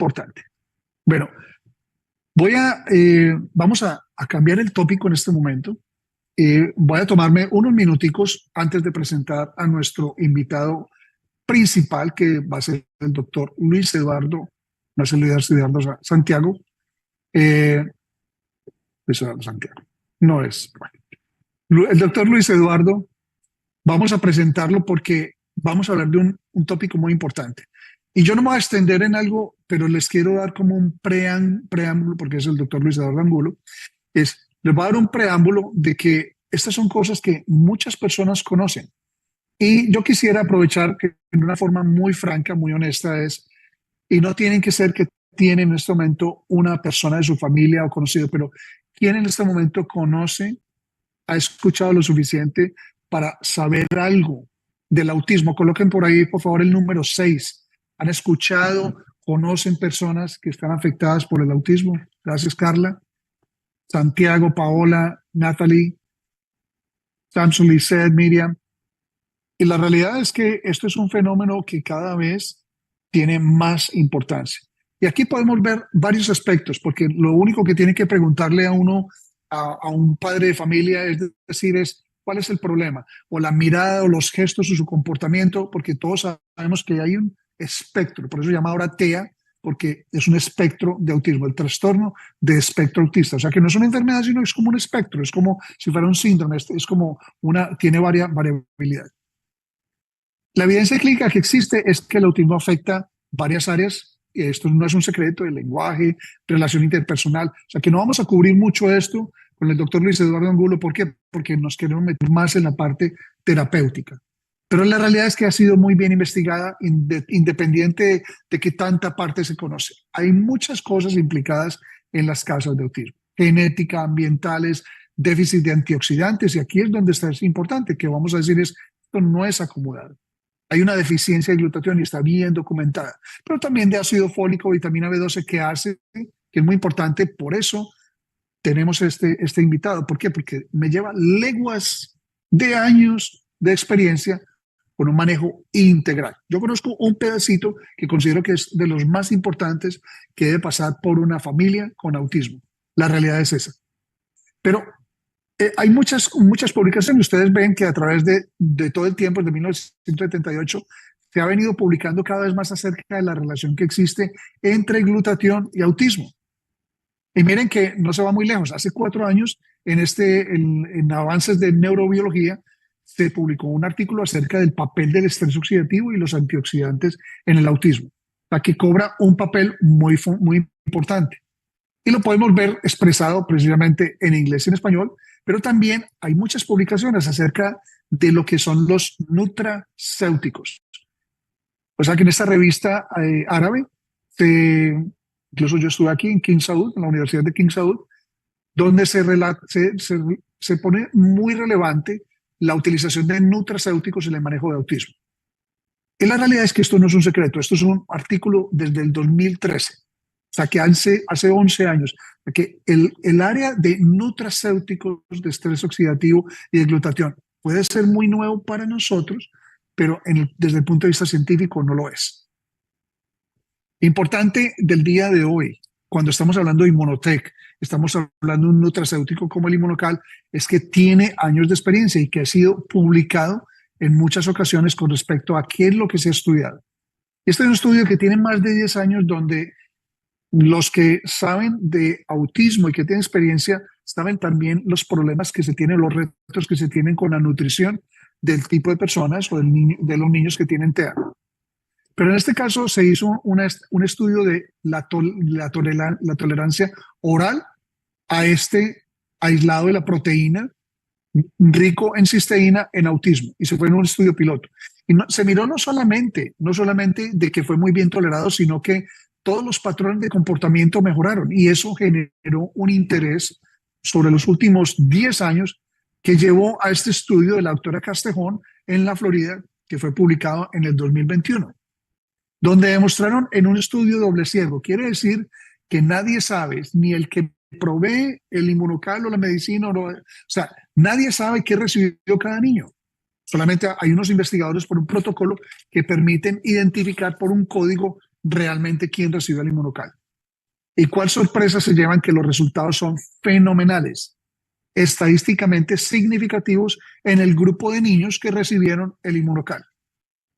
importante. Bueno, vamos a cambiar el tópico en este momento. Voy a tomarme unos minuticos antes de presentar a nuestro invitado principal, que va a ser el doctor Luis Eduardo, no es el Luis Eduardo Santiago, Luis Eduardo Santiago, no es. Bueno, el doctor Luis Eduardo, vamos a presentarlo porque vamos a hablar de un tópico muy importante. Y yo no me voy a extender en algo, pero les quiero dar como un preámbulo, porque es el doctor Luis Eduardo Angulo, les voy a dar un preámbulo de que estas son cosas que muchas personas conocen. Y yo quisiera aprovechar que de una forma muy franca, muy honesta y no tienen que ser que tienen en este momento una persona de su familia o conocido, pero ¿quién en este momento conoce, ha escuchado lo suficiente para saber algo del autismo? Coloquen por ahí, por favor, el número 6. ¿Han escuchado, conocen personas que están afectadas por el autismo? Gracias, Carla. Santiago, Paola, Natalie, Samson, Lisette, Miriam. Y la realidad es que esto es un fenómeno que cada vez tiene más importancia. Y aquí podemos ver varios aspectos, porque lo único que tiene que preguntarle a uno, a un padre de familia, es decir, ¿cuál es el problema? O la mirada o los gestos o su comportamiento, porque todos sabemos que hay un espectro, por eso se llama ahora TEA, porque es un espectro de autismo, el trastorno de espectro autista. O sea, que no es una enfermedad, sino es como un espectro, es como si fuera un síndrome, es como tiene variabilidad. La evidencia clínica que existe es que el autismo afecta varias áreas. Esto no es un secreto: el lenguaje, relación interpersonal. O sea, que no vamos a cubrir mucho esto con el doctor Luis Eduardo Angulo. ¿Por qué? Porque nos queremos meter más en la parte terapéutica. Pero la realidad es que ha sido muy bien investigada, independiente de que tanta parte se conoce. Hay muchas cosas implicadas en las causas de autismo: genética, ambientales, déficit de antioxidantes. Y aquí es donde es importante, que vamos a decir esto no es acomodado. Hay una deficiencia de glutatión y está bien documentada, pero también de ácido fólico, vitamina B12, que es muy importante. Por eso tenemos este invitado. ¿Por qué? Porque me lleva leguas de años de experiencia con un manejo integral. Yo conozco un pedacito que considero que es de los más importantes que debe pasar por una familia con autismo. La realidad es esa. Pero hay muchas publicaciones. Ustedes ven que a través de todo el tiempo, desde 1978, se ha venido publicando cada vez más acerca de la relación que existe entre glutatión y autismo. Y miren que no se va muy lejos. Hace 4 años, en Avances de Neurobiología, se publicó un artículo acerca del papel del estrés oxidativo y los antioxidantes en el autismo, la que cobra un papel muy importante. Y lo podemos ver expresado precisamente en inglés y en español, pero también hay muchas publicaciones acerca de lo que son los nutracéuticos. O sea que en esta revista árabe, incluso yo estuve aquí en King Saud, en la Universidad de King Saud, donde se pone muy relevante la utilización de nutracéuticos en el manejo de autismo. Y la realidad es que esto no es un secreto, esto es un artículo desde el 2013. O sea, que hace 11 años, que el área de nutracéuticos, de estrés oxidativo y de glutatión puede ser muy nuevo para nosotros, pero desde el punto de vista científico no lo es. Importante del día de hoy, cuando estamos hablando de Inmunotech, estamos hablando de un nutracéutico como el Inmunocal, es que tiene años de experiencia y que ha sido publicado en muchas ocasiones con respecto a qué es lo que se ha estudiado. Este es un estudio que tiene más de 10 años, donde los que saben de autismo y que tienen experiencia saben también los problemas que se tienen, los retos que se tienen con la nutrición del tipo de personas o de los niños que tienen TEA. Pero en este caso se hizo un estudio de la tolerancia oral a este aislado de la proteína rico en cisteína en autismo, y se fue en un estudio piloto. Y se miró no solamente de que fue muy bien tolerado, sino que todos los patrones de comportamiento mejoraron, y eso generó un interés sobre los últimos 10 años que llevó a este estudio de la doctora Castejón en la Florida, que fue publicado en el 2021, donde demostraron en un estudio doble ciego. Quiere decir que nadie sabe, ni el que provee el Inmunocal o la medicina, o sea, nadie sabe qué recibió cada niño. Solamente hay unos investigadores por un protocolo que permiten identificar por un código realmente quién recibió el Inmunocal. Y cuál sorpresa se llevan, que los resultados son fenomenales, estadísticamente significativos en el grupo de niños que recibieron el Inmunocal.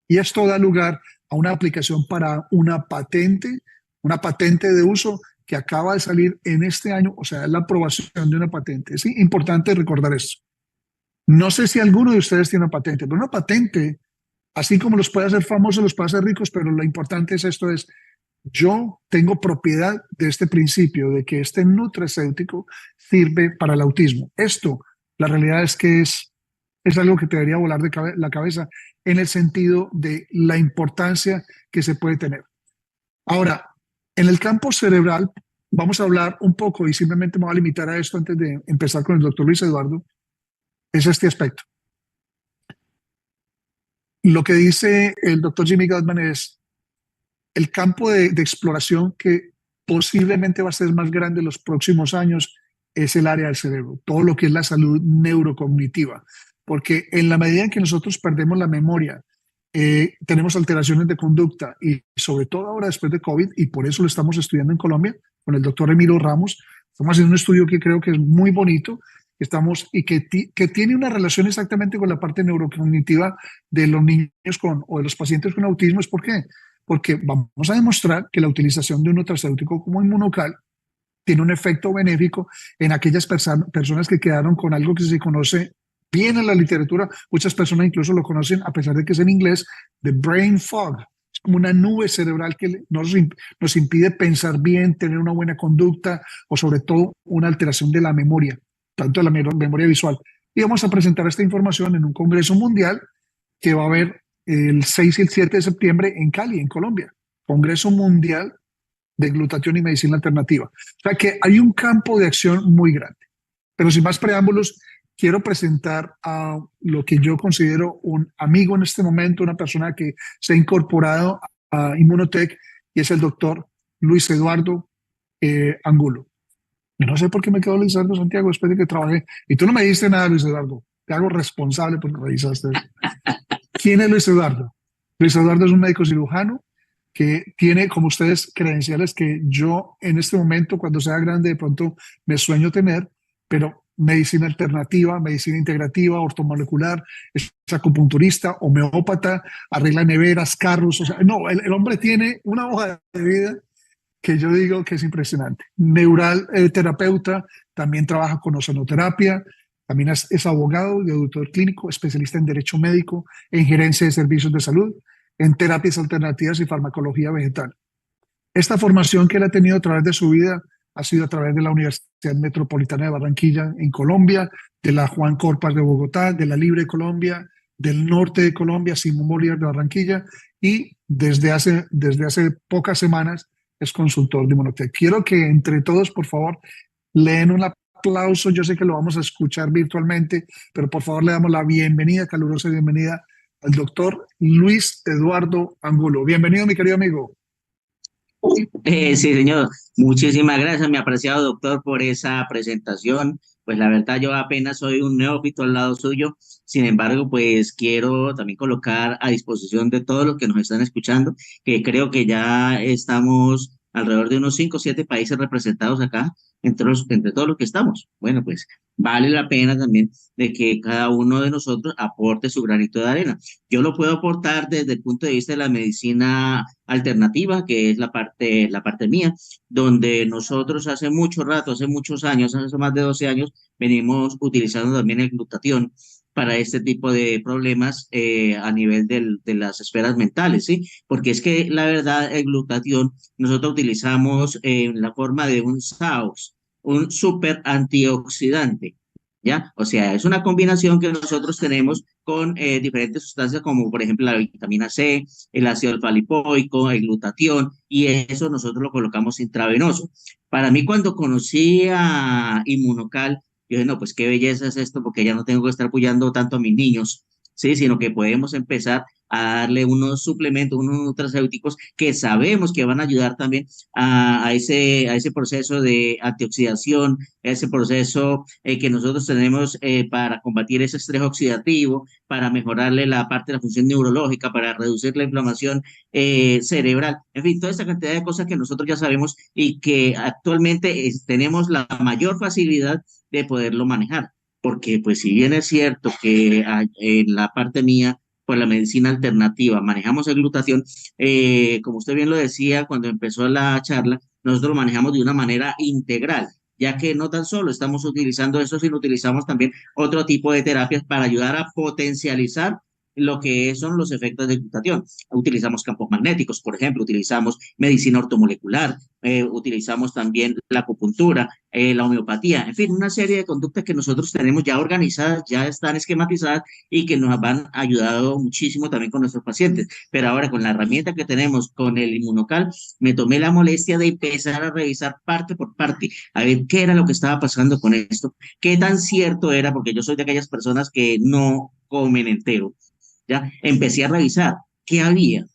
Y esto da lugar a una aplicación para una patente de uso que acaba de salir en este año, o sea, es la aprobación de una patente. Es importante recordar esto. No sé si alguno de ustedes tiene una patente, pero una patente, así como los puede hacer famosos, los puede hacer ricos, pero lo importante es esto, es yo tengo propiedad de este principio, de que este nutracéutico sirve para el autismo. Esto, la realidad es que es algo que te debería volar de la cabeza en el sentido de la importancia que se puede tener. Ahora, en el campo cerebral, vamos a hablar un poco, y simplemente me voy a limitar a esto antes de empezar con el doctor Luis Eduardo, es este aspecto. Lo que dice el doctor Jimmy Gottman es el campo de exploración que posiblemente va a ser más grande en los próximos años es el área del cerebro, todo lo que es la salud neurocognitiva, porque en la medida en que nosotros perdemos la memoria, tenemos alteraciones de conducta y sobre todo ahora después de COVID, y por eso lo estamos estudiando en Colombia con el doctor Emiro Ramos, estamos haciendo un estudio que creo que es muy bonito, que tiene una relación exactamente con la parte neurocognitiva de los niños o de los pacientes con autismo. ¿Es por qué? Porque vamos a demostrar que la utilización de un nutracéutico como Inmunocal tiene un efecto benéfico en aquellas personas que quedaron con algo que se conoce bien en la literatura. Muchas personas incluso lo conocen, a pesar de que es en inglés, de brain fog. Es como una nube cerebral que nos impide pensar bien, tener una buena conducta o sobre todo una alteración de la memoria, tanto de la memoria visual. Y vamos a presentar esta información en un congreso mundial que va a haber el 6 y el 7 de septiembre en Cali, en Colombia. Congreso Mundial de Glutatión y Medicina Alternativa. O sea que hay un campo de acción muy grande. Pero sin más preámbulos, quiero presentar a lo que yo considero un amigo en este momento, una persona que se ha incorporado a Immunotech, y es el doctor Luis Eduardo Angulo. Y no sé por qué me quedó Luis Eduardo Santiago después de que trabajé. Y tú no me diste nada, Luis Eduardo. Te hago responsable porque revisaste eso. ¿Quién es Luis Eduardo? Luis Eduardo es un médico cirujano que tiene, como ustedes, credenciales que yo en este momento, cuando sea grande, de pronto me sueño tener, pero medicina alternativa, medicina integrativa, ortomolecular, es acupunturista, homeópata, arregla neveras, carros. O sea, no, el hombre tiene una hoja de vida que yo digo que es impresionante. Neural terapeuta, también trabaja con ozonoterapia, también es abogado y auditor clínico, especialista en derecho médico, en gerencia de servicios de salud, en terapias alternativas y farmacología vegetal. Esta formación que él ha tenido a través de su vida ha sido a través de la Universidad Metropolitana de Barranquilla en Colombia, de la Juan Corpas de Bogotá, de la Libre de Colombia, del norte de Colombia, Simón Bolívar de Barranquilla, y desde hace pocas semanas es consultor de Immunotech. Quiero que entre todos, por favor, le den un aplauso. Yo sé que lo vamos a escuchar virtualmente, pero por favor le damos la bienvenida, calurosa bienvenida al doctor Luis Eduardo Angulo. Bienvenido, mi querido amigo. Sí, señor. Muchísimas gracias, mi apreciado doctor, por esa presentación. Pues la verdad, yo apenas soy un neófito al lado suyo. Sin embargo, pues quiero también colocar a disposición de todos los que nos están escuchando, que creo que ya estamos alrededor de unos 5 o 7 países representados acá, entre todos los que estamos. Bueno, pues vale la pena también de que cada uno de nosotros aporte su granito de arena. Yo lo puedo aportar desde el punto de vista de la medicina alternativa, que es la parte mía, donde nosotros hace mucho rato, hace muchos años, hace más de 12 años, venimos utilizando también el glutatión para este tipo de problemas a nivel de las esferas mentales, ¿sí? Porque es que la verdad, el glutatión nosotros utilizamos en la forma de un SAOS, un super antioxidante, ¿ya? O sea, es una combinación que nosotros tenemos con diferentes sustancias como por ejemplo la vitamina C, el ácido alfa-lipoico, el glutatión, y eso nosotros lo colocamos intravenoso. Para mí cuando conocí a Inmunocal, yo dije, no, pues qué belleza es esto, porque ya no tengo que estar apoyando tanto a mis niños, ¿sí? Sino que podemos empezar a darle unos suplementos, unos nutracéuticos que sabemos que van a ayudar también a ese proceso de antioxidación, ese proceso que nosotros tenemos para combatir ese estrés oxidativo, para mejorarle la parte de la función neurológica, para reducir la inflamación cerebral, en fin, toda esta cantidad de cosas que nosotros ya sabemos y que actualmente tenemos la mayor facilidad de poderlo manejar. Porque pues si bien es cierto que en la parte mía, pues la medicina alternativa, manejamos el glutatión, como usted bien lo decía cuando empezó la charla, nosotros lo manejamos de una manera integral, ya que no tan solo estamos utilizando eso, sino utilizamos también otro tipo de terapias para ayudar a potencializar lo que son los efectos de glutatión. Utilizamos campos magnéticos, por ejemplo, utilizamos medicina ortomolecular, utilizamos también la acupuntura, la homeopatía, en fin, una serie de conductas que nosotros tenemos ya organizadas, ya están esquematizadas y que nos han ayudado muchísimo también con nuestros pacientes. Pero ahora con la herramienta que tenemos con el inmunocal, me tomé la molestia de empezar a revisar parte por parte, a ver qué era lo que estaba pasando con esto, qué tan cierto era, porque yo soy de aquellas personas que no comen entero. Ya empecé a revisar qué había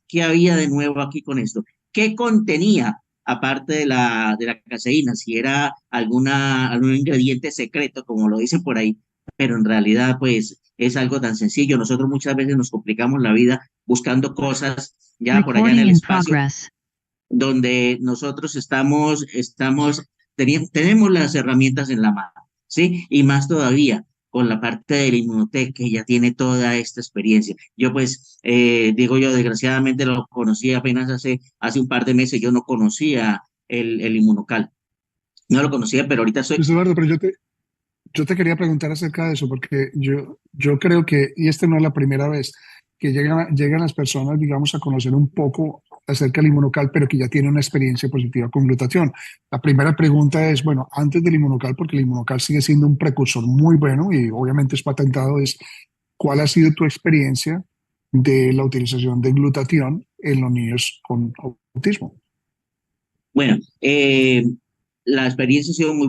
de nuevo aquí con esto, qué contenía aparte de la caseína, si era algún ingrediente secreto, como lo dicen por ahí, pero en realidad pues es algo tan sencillo. Nosotros muchas veces nos complicamos la vida buscando cosas ya por allá en el espacio, donde nosotros tenemos las herramientas en la mano, ¿sí? Y más todavía con la parte del Inmunotech, que ya tiene toda esta experiencia. Yo pues, digo yo, desgraciadamente lo conocí apenas hace un par de meses, yo no conocía el Inmunocal, no lo conocía, pero ahorita soy... Luis Eduardo, pero yo te quería preguntar acerca de eso, porque yo creo que, y esta no es la primera vez, que llegan las personas, digamos, a conocer un poco acerca del inmunocal, pero que ya tienen una experiencia positiva con glutatión. La primera pregunta es, bueno, antes del inmunocal, porque el inmunocal sigue siendo un precursor muy bueno y obviamente es patentado, es ¿cuál ha sido tu experiencia de la utilización de glutatión en los niños con autismo? Bueno, la experiencia ha sido muy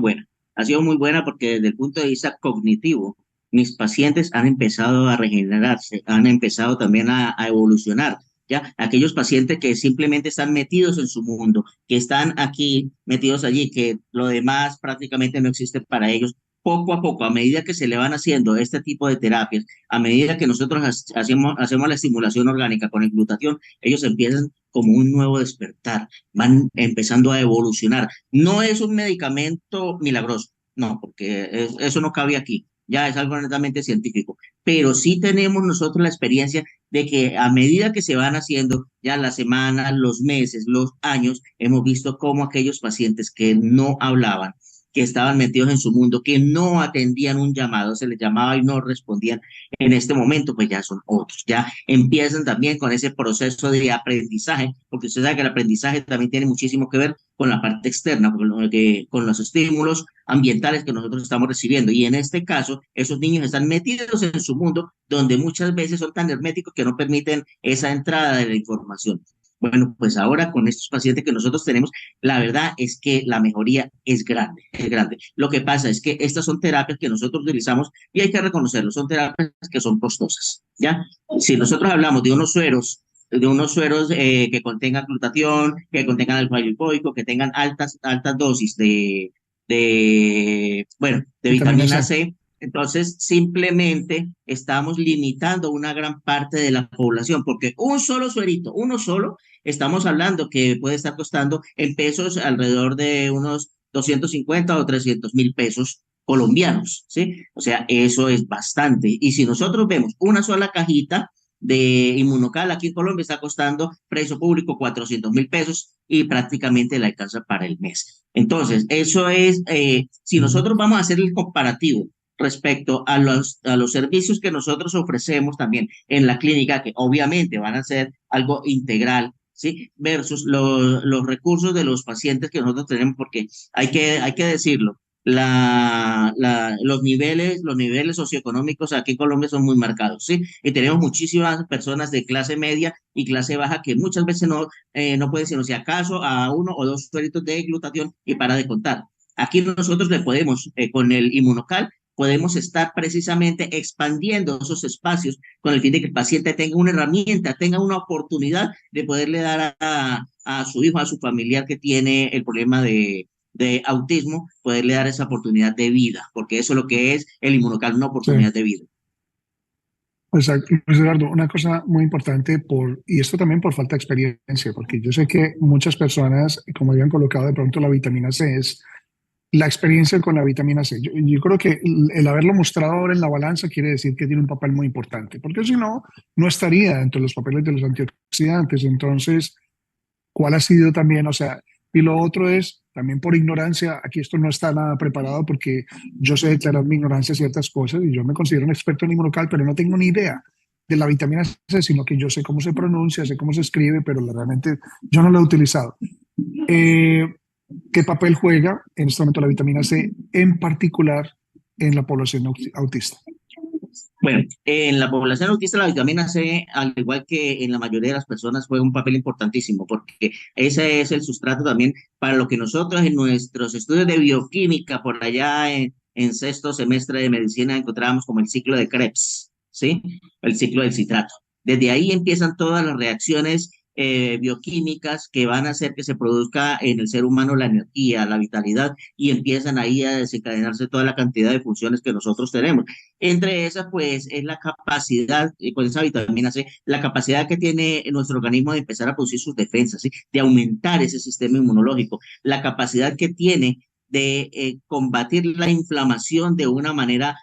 buena porque desde el punto de vista cognitivo, mis pacientes han empezado a regenerarse, han empezado también a evolucionar. Ya, aquellos pacientes que simplemente están metidos en su mundo, que están aquí metidos allí, que lo demás prácticamente no existe para ellos, poco a poco, a medida que se le van haciendo este tipo de terapias, a medida que nosotros hacemos la estimulación orgánica con el glutatión, ellos empiezan como un nuevo despertar, van empezando a evolucionar. No es un medicamento milagroso, no, porque eso no cabe aquí, ya es algo netamente científico, pero sí tenemos nosotros la experiencia de que a medida que se van haciendo ya las semanas, los meses, los años, hemos visto cómo aquellos pacientes que no hablaban, que estaban metidos en su mundo, que no atendían un llamado, se les llamaba y no respondían en este momento, pues ya son otros, ya empiezan también con ese proceso de aprendizaje, porque usted sabe que el aprendizaje también tiene muchísimo que ver con la parte externa, con los estímulos ambientales que nosotros estamos recibiendo. Y en este caso, esos niños están metidos en su mundo donde muchas veces son tan herméticos que no permiten esa entrada de la información. Bueno, pues ahora con estos pacientes que nosotros tenemos, la verdad es que la mejoría es grande, es grande. Lo que pasa es que estas son terapias que nosotros utilizamos y hay que reconocerlo, son terapias que son costosas, ¿ya? Si nosotros hablamos de unos sueros que contengan glutatión, que contengan alfa lipoico, que tengan altas dosis bueno, de Vitamina vitamina C. C, entonces simplemente estamos limitando una gran parte de la población, porque un solo suerito, uno solo, estamos hablando que puede estar costando en pesos alrededor de unos 250 o 300.000 pesos colombianos, ¿sí? O sea, eso es bastante. Y si nosotros vemos una sola cajita de Inmunocal aquí en Colombia está costando precio público 400.000 pesos y prácticamente le alcanza para el mes. Entonces, eso es, si nosotros vamos a hacer el comparativo respecto a los servicios que nosotros ofrecemos también en la clínica, que obviamente van a ser algo integral, ¿sí? Versus los recursos de los pacientes que nosotros tenemos, porque hay que decirlo, los niveles socioeconómicos aquí en Colombia son muy marcados, ¿sí? Y tenemos muchísimas personas de clase media y clase baja que muchas veces no pueden sino si acaso a uno o dos sueritos de glutatión y para de contar. Aquí nosotros le podemos, con el inmunocal, podemos estar precisamente expandiendo esos espacios con el fin de que el paciente tenga una herramienta, tenga una oportunidad de poderle dar a su hijo, a su familiar que tiene el problema de autismo, poderle dar esa oportunidad de vida, porque eso es lo que es el inmunocal, una Sí, oportunidad de vida. exacto. Luis Eduardo, una cosa muy importante y esto también por falta de experiencia, porque yo sé que muchas personas, como habían colocado de pronto la vitamina C, es la experiencia con la vitamina C. Yo creo que el haberlo mostrado ahora en la balanza quiere decir que tiene un papel muy importante, porque si no, no estaría entre los papeles de los antioxidantes. Entonces, ¿cuál ha sido también? O sea, y lo otro es, también por ignorancia, aquí esto no está nada preparado porque yo sé declarar mi ignorancia a ciertas cosas y yo me considero un experto en inmunocal, pero no tengo ni idea de la vitamina C, sino que yo sé cómo se pronuncia, sé cómo se escribe, pero realmente yo no lo he utilizado. Eh, ¿Qué papel juega en este momento la vitamina C, en particular en la población autista? Bueno, en la población autista la vitamina C, al igual que en la mayoría de las personas, juega un papel importantísimo porque ese es el sustrato también para lo que nosotros en nuestros estudios de bioquímica por allá en sexto semestre de medicina encontrábamos como el ciclo de Krebs, ¿sí? El ciclo del citrato. Desde ahí empiezan todas las reacciones bioquímicas que van a hacer que se produzca en el ser humano la energía, la vitalidad y empiezan ahí a desencadenarse toda la cantidad de funciones que nosotros tenemos. Entre esas, pues, es la capacidad, con esa vitamina C, la capacidad que tiene nuestro organismo de empezar a producir sus defensas, ¿sí? De aumentar ese sistema inmunológico, la capacidad que tiene de combatir la inflamación de una manera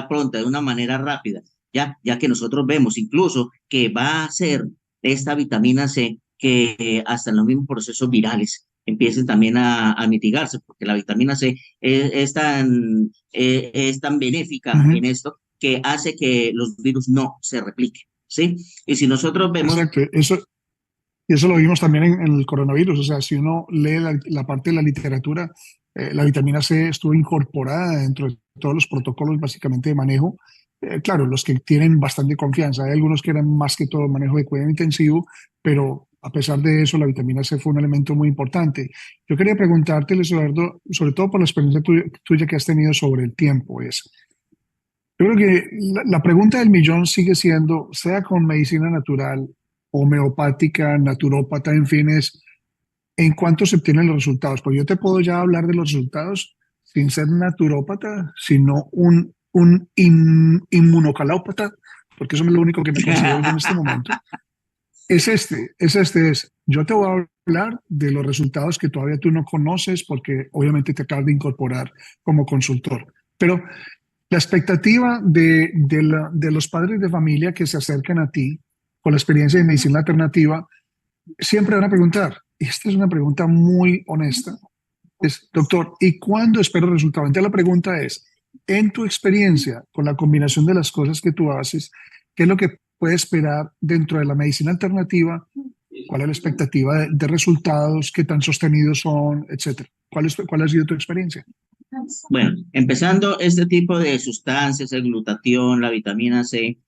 pronta, de una manera rápida, ya que nosotros vemos incluso que va a hacer esta vitamina C que hasta en los mismos procesos virales empiecen también a mitigarse, porque la vitamina C es tan benéfica Ujú. en esto que hace que los virus no se repliquen, ¿sí? Y si nosotros vemos, Exacto, eso lo vimos también en el coronavirus. O sea, si uno lee la parte de la literatura, la vitamina C estuvo incorporada dentro de todos los protocolos básicamente de manejo. Claro, los que tienen bastante confianza. Hay algunos que eran más que todo manejo de cuidado intensivo, pero a pesar de eso, la vitamina C fue un elemento muy importante. Yo quería preguntarte, Luis Eduardo, sobre todo por la experiencia tuya que has tenido sobre el tiempo, yo creo que la pregunta del millón sigue siendo, sea con medicina natural, homeopática, naturópata, en fin, es en cuánto se obtienen los resultados. Pues yo te puedo ya hablar de los resultados sin ser naturópata, sino un inmunocalópata, porque eso es lo único que me considero yo en este momento. Yo te voy a hablar de los resultados que todavía tú no conoces, porque obviamente te acabas de incorporar como consultor. Pero la expectativa de los padres de familia que se acercan a ti con la experiencia de medicina alternativa, siempre van a preguntar, y esta es una pregunta muy honesta, es, doctor, ¿y cuándo espero el resultado? Entonces la pregunta es, en tu experiencia, con la combinación de las cosas que tú haces, ¿qué es lo que puedes esperar dentro de la medicina alternativa? ¿Cuál es la expectativa de resultados? ¿Qué tan sostenidos son? Etcétera. ¿Cuál ha sido tu experiencia? bueno, empezando este tipo de sustancias, el glutatión, la vitamina C,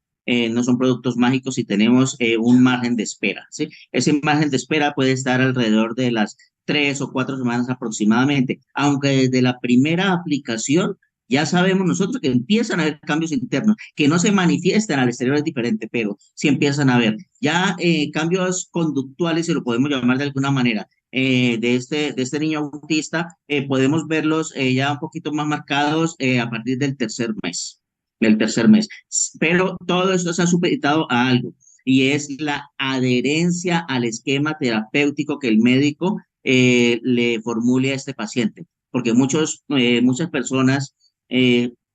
no son productos mágicos y tenemos un margen de espera, ¿sí? Ese margen de espera puede estar alrededor de las 3 o 4 semanas aproximadamente, aunque desde la primera aplicación ya sabemos nosotros que empiezan a haber cambios internos, que no se manifiestan al exterior es diferente, pero sí empiezan a haber ya cambios conductuales, si lo podemos llamar de alguna manera, de este niño autista, podemos verlos ya un poquito más marcados a partir del tercer mes. Pero todo esto se ha supeditado a algo y es la adherencia al esquema terapéutico que el médico le formule a este paciente. Porque muchas personas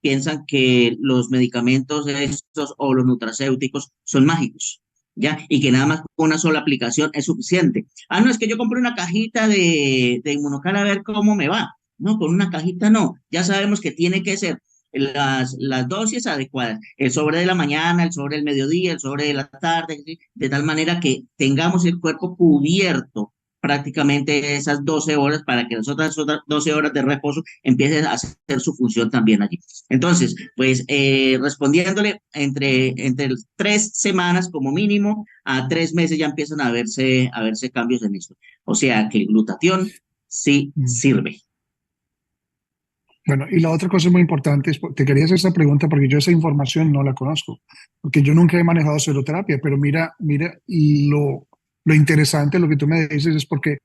piensan que los medicamentos estos o los nutracéuticos son mágicos, ¿ya? Y que nada más con una sola aplicación es suficiente. Ah, no, es que yo compré una cajita de Inmunocal a ver cómo me va. No, con una cajita no. Ya sabemos que tiene que ser las dosis adecuadas. El sobre de la mañana, el sobre del mediodía, el sobre de la tarde, ¿sí? De tal manera que tengamos el cuerpo cubierto prácticamente esas 12 horas para que las otras 12 horas de reposo empiecen a hacer su función también allí. Entonces, pues respondiéndole, entre 3 semanas como mínimo a 3 meses ya empiezan a verse cambios en esto. O sea que el glutatión sí Mm. sirve. Bueno, y la otra cosa muy importante es, te quería hacer esta pregunta porque yo esa información no la conozco, porque yo nunca he manejado seroterapia, pero mira, lo interesante, lo que tú me dices es porque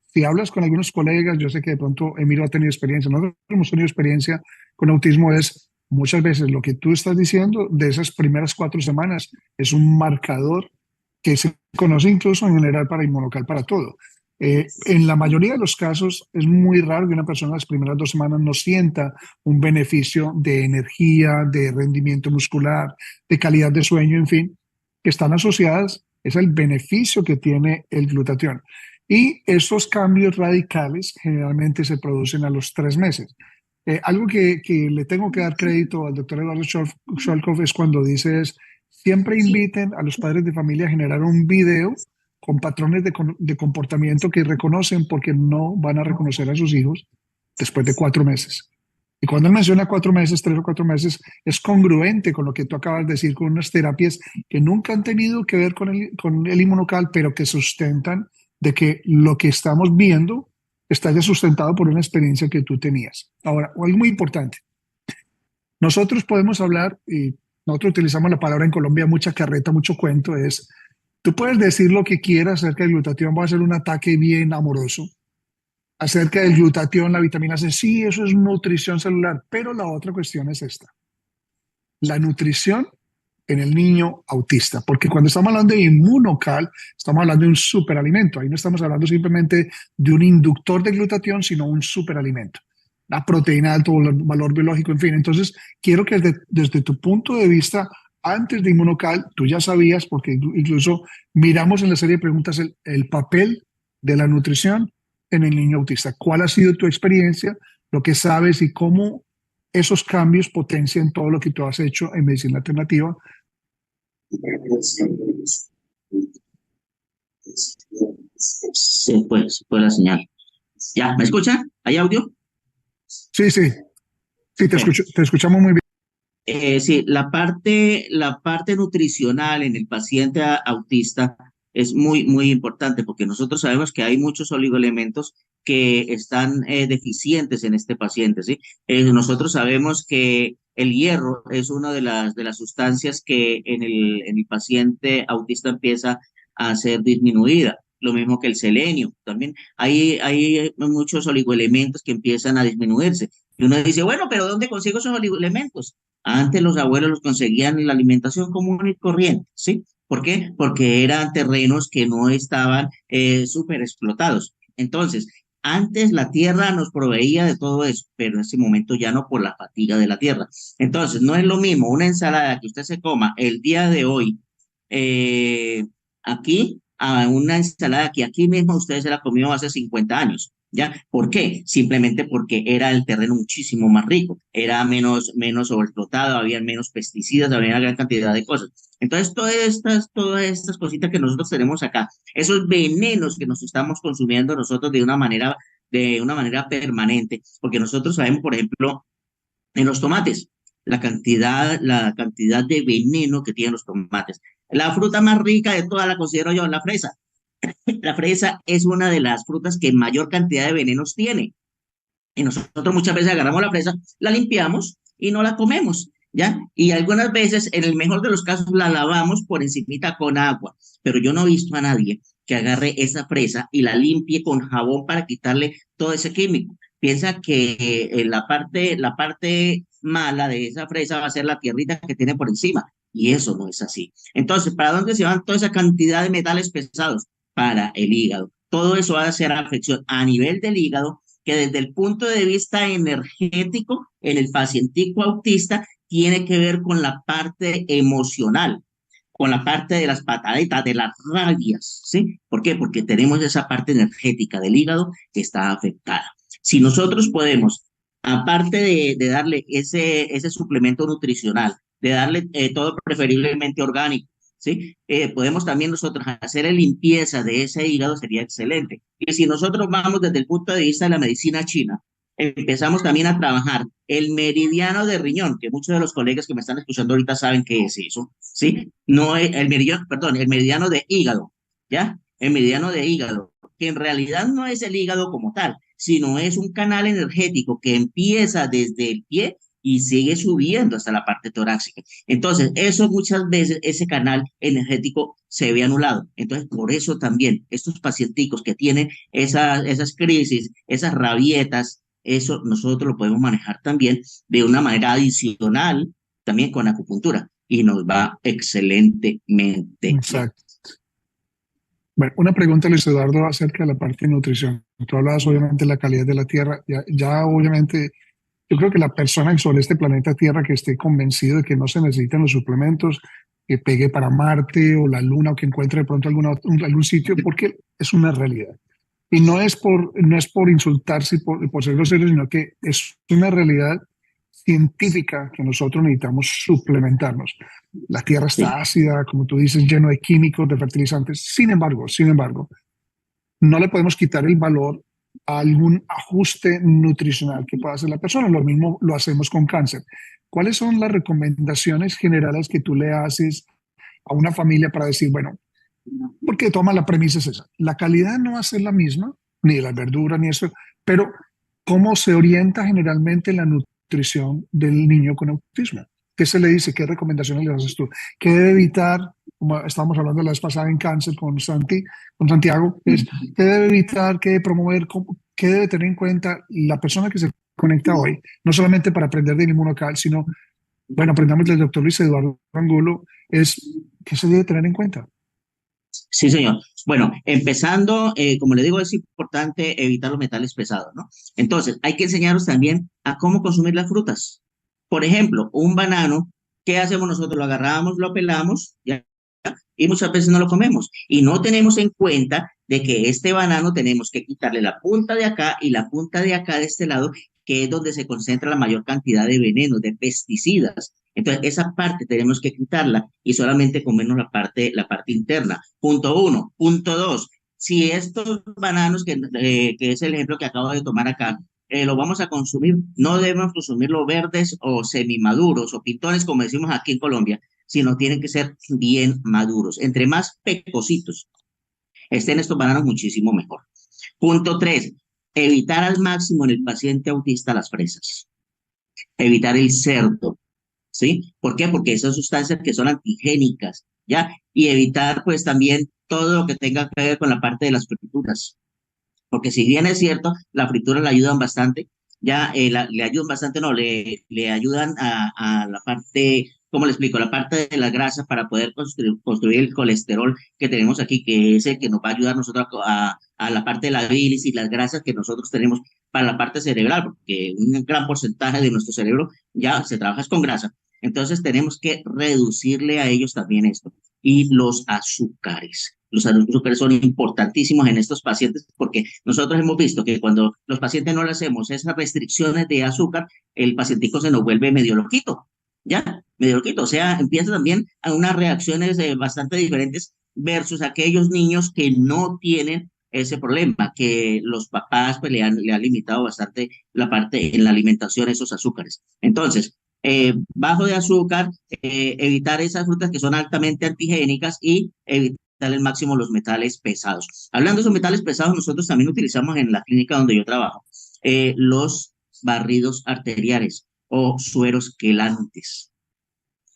si hablas con algunos colegas, yo sé que de pronto Emilio ha tenido experiencia, nosotros hemos tenido experiencia con autismo, es muchas veces lo que tú estás diciendo de esas primeras 4 semanas es un marcador que se conoce incluso en general para inmunocal para todo. En la mayoría de los casos es muy raro que una persona las primeras 2 semanas no sienta un beneficio de energía, de rendimiento muscular, de calidad de sueño, en fin, que están asociadas, es el beneficio que tiene el glutatión. Y estos cambios radicales generalmente se producen a los 3 meses. Algo que le tengo que dar crédito al doctor Eduardo Scholkoff es cuando dices, siempre inviten a los padres de familia a generar un video con patrones de comportamiento que reconocen porque no van a reconocer a sus hijos después de 4 meses. Y cuando él menciona 4 meses, 3 o 4 meses, es congruente con lo que tú acabas de decir, con unas terapias que nunca han tenido que ver con el inmunocal, pero que sustentan de que lo que estamos viendo está ya sustentado por una experiencia que tú tenías. Ahora, algo muy importante. Nosotros podemos hablar, y nosotros utilizamos la palabra en Colombia, mucha carreta, mucho cuento, es, tú puedes decir lo que quieras acerca del glutatión, va a ser un ataque bien amoroso, acerca del glutatión, la vitamina C, sí, eso es nutrición celular, pero la otra cuestión es esta, la nutrición en el niño autista, porque cuando estamos hablando de inmunocal, estamos hablando de un superalimento, ahí no estamos hablando simplemente de un inductor de glutatión, sino un superalimento, la proteína de alto valor biológico, en fin. Entonces, quiero que desde tu punto de vista, antes de inmunocal, tú ya sabías, porque incluso miramos en la serie de preguntas el papel de la nutrición en el niño autista. ¿Cuál ha sido tu experiencia, lo que sabes y cómo esos cambios potencian todo lo que tú has hecho en medicina alternativa? Se fue la señal. ¿Ya? ¿Me escucha? ¿Hay audio? Sí, sí, sí, Bueno, te escuchamos muy bien. sí, la parte nutricional en el paciente autista es muy, muy importante porque nosotros sabemos que hay muchos oligoelementos que están deficientes en este paciente, ¿sí? Nosotros sabemos que el hierro es una de las sustancias que en el paciente autista empieza a ser disminuida. Lo mismo que el selenio, también hay muchos oligoelementos que empiezan a disminuirse. Y uno dice, bueno, pero ¿dónde consigo esos oligoelementos? Antes los abuelos los conseguían en la alimentación común y corriente, ¿sí? ¿Por qué? Porque eran terrenos que no estaban súper explotados. Entonces, antes la tierra nos proveía de todo eso, pero en ese momento ya no por la fatiga de la tierra. Entonces, no es lo mismo una ensalada que usted se coma el día de hoy eh, aquí a una ensalada que aquí mismo usted se la comió hace 50 años. ¿Ya? ¿Por qué? Simplemente porque era el terreno muchísimo más rico, era menos sobreexplotado, había menos pesticidas, había una gran cantidad de cosas. Entonces, todas estas cositas que nosotros tenemos acá, esos venenos que nos estamos consumiendo nosotros de una manera permanente, porque nosotros sabemos, por ejemplo, en los tomates, la cantidad de veneno que tienen los tomates. La fruta más rica de todas la considero yo, la fresa. La fresa es una de las frutas que mayor cantidad de venenos tiene. Y nosotros muchas veces agarramos la fresa, la limpiamos y no la comemos, ¿ya? Y algunas veces, en el mejor de los casos, la lavamos por encimita con agua. Pero yo no he visto a nadie que agarre esa fresa y la limpie con jabón para quitarle todo ese químico. Piensa que la parte mala de esa fresa va a ser la tierrita que tiene por encima. Y eso no es así. Entonces, ¿para dónde se van toda esa cantidad de metales pesados? Para el hígado. Todo eso va a hacer afección a nivel del hígado que desde el punto de vista energético en el pacientico autista tiene que ver con la parte emocional, con la parte de las pataditas, de las rabias, ¿sí? ¿Por qué? Porque tenemos esa parte energética del hígado que está afectada. Si nosotros podemos, aparte de darle ese suplemento nutricional, de darle todo preferiblemente orgánico, ¿sí? Podemos también nosotros hacer la limpieza de ese hígado, sería excelente. Y si nosotros vamos desde el punto de vista de la medicina china, empezamos también a trabajar el meridiano de riñón, que muchos de los colegas que me están escuchando ahorita saben qué es eso, ¿sí? No es el meridiano, perdón, el meridiano de hígado, ¿ya? El meridiano de hígado, que en realidad no es el hígado como tal, sino es un canal energético que empieza desde el pie y sigue subiendo hasta la parte torácica. Entonces, eso muchas veces, ese canal energético se ve anulado. Entonces, por eso también estos pacienticos que tienen esas crisis, esas rabietas, eso nosotros lo podemos manejar también de una manera adicional, también con acupuntura, y nos va excelentemente bien. Exacto. Bueno, una pregunta, Luis Eduardo, acerca de la parte de nutrición. Tú hablabas obviamente de la calidad de la tierra. Ya obviamente, yo creo que la persona sobre este planeta Tierra que esté convencido de que no se necesitan los suplementos, que pegue para Marte o la Luna o que encuentre de pronto algún sitio, porque es una realidad. Y no es por insultarse y por ser grosero, sino que es una realidad científica que nosotros necesitamos suplementarnos. La tierra está Sí, ácida, como tú dices, lleno de químicos, de fertilizantes. Sin embargo, no le podemos quitar el valor a algún ajuste nutricional que pueda hacer la persona. Lo mismo lo hacemos con cáncer. ¿Cuáles son las recomendaciones generales que tú le haces a una familia para decir, bueno, porque toma la premisa es esa, la calidad no va a ser la misma, ni de las verduras, ni eso, pero cómo se orienta generalmente la nutrición del niño con autismo? ¿Qué se le dice? ¿Qué recomendaciones le haces tú? ¿Qué debe evitar? Como estábamos hablando la vez pasada en cáncer con Santiago, es qué debe evitar, qué debe promover, qué debe tener en cuenta la persona que se conecta hoy, no solamente para aprender del inmunocal, sino, bueno, aprendamos del doctor Luis Eduardo Angulo, es qué se debe tener en cuenta. sí, señor. Bueno, empezando, como le digo, es importante evitar los metales pesados, ¿no? Entonces, hay que enseñaros también a cómo consumir las frutas. Por ejemplo, un banano, ¿qué hacemos nosotros? Lo agarramos, lo pelamos, ¿ya? Y muchas veces no lo comemos. Y no tenemos en cuenta de que este banano tenemos que quitarle la punta de acá y la punta de acá de este lado, que es donde se concentra la mayor cantidad de venenos, de pesticidas. Entonces, esa parte tenemos que quitarla y solamente comernos la parte interna. Punto uno. Punto dos. Si estos bananos, que es el ejemplo que acabo de tomar acá, lo vamos a consumir, no debemos consumirlos verdes o semimaduros o pintones, como decimos aquí en Colombia, sino tienen que ser bien maduros. Entre más pecositos estén estos bananos, muchísimo mejor. Punto tres, evitar al máximo en el paciente autista las fresas, evitar el cerdo, ¿sí? ¿Por qué? Porque esas sustancias que son antigénicas, ¿ya? Y evitar pues también todo lo que tenga que ver con la parte de las frituras, porque si bien es cierto, las frituras le ayudan bastante, ya le ayudan bastante, no, le ayudan a la parte, ¿cómo le explico? La parte de las grasas para poder construir el colesterol que tenemos aquí, que es el que nos va a ayudar nosotros a la parte de la bilis y las grasas que nosotros tenemos para la parte cerebral, porque un gran porcentaje de nuestro cerebro ya se trabaja con grasa. Entonces tenemos que reducirle a ellos también esto. Y los azúcares. Los azúcares son importantísimos en estos pacientes porque nosotros hemos visto que cuando los pacientes no le hacemos esas restricciones de azúcar, el pacientico se nos vuelve medio loquito, ¿ya? Medio loquito. O sea, empieza también a unas reacciones bastante diferentes versus aquellos niños que no tienen ese problema, que los papás pues, le han limitado bastante la parte en la alimentación, esos azúcares. Entonces, bajo de azúcar, evitar esas frutas que son altamente antigénicas y evitar al máximo los metales pesados. Hablando de esos metales pesados, nosotros también utilizamos en la clínica donde yo trabajo los barridos arteriales o sueros quelantes.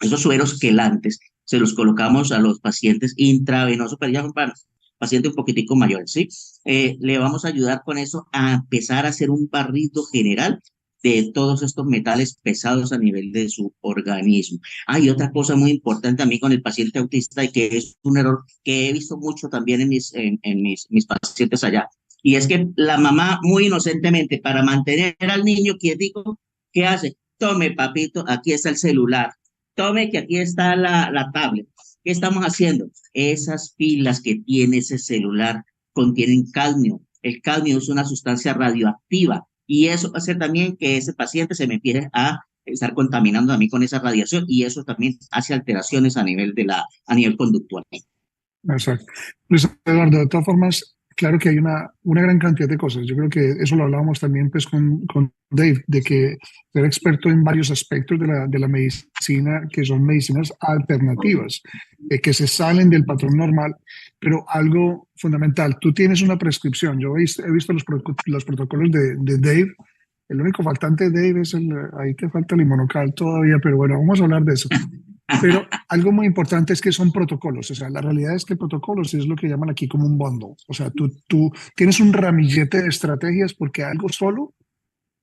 Esos sueros quelantes se los colocamos a los pacientes intravenosos, pero ya son para pacientes un poquitico mayores, ¿sí? Le vamos a ayudar con eso a empezar a hacer un barrido general de todos estos metales pesados a nivel de su organismo. Hay otra cosa muy importante a mí con el paciente autista y que es un error que he visto mucho también en mis pacientes allá. Y es que la mamá muy inocentemente para mantener al niño quietico, ¿qué hace? Tome, papito, aquí está el celular. Tome que aquí está la tablet. ¿Qué estamos haciendo? Esas pilas que tiene ese celular contienen cadmio. El cadmio es una sustancia radioactiva y eso hace también que ese paciente se me empiece a estar contaminando a mí con esa radiación y eso también hace alteraciones a nivel conductual. Exacto. Luis Eduardo, de todas formas, claro que hay una gran cantidad de cosas. Yo creo que eso lo hablábamos también pues, con Dave, de que ser experto en varios aspectos de la medicina, que son medicinas alternativas, que se salen del patrón normal, pero algo fundamental, tú tienes una prescripción. He visto los protocolos de Dave. El único faltante de Dave es ahí te falta el inmunocal todavía, pero bueno, vamos a hablar de eso. Pero algo muy importante es que son protocolos. O sea, la realidad es que protocolos es lo que llaman aquí como un bundle. O sea, tú tienes un ramillete de estrategias porque algo solo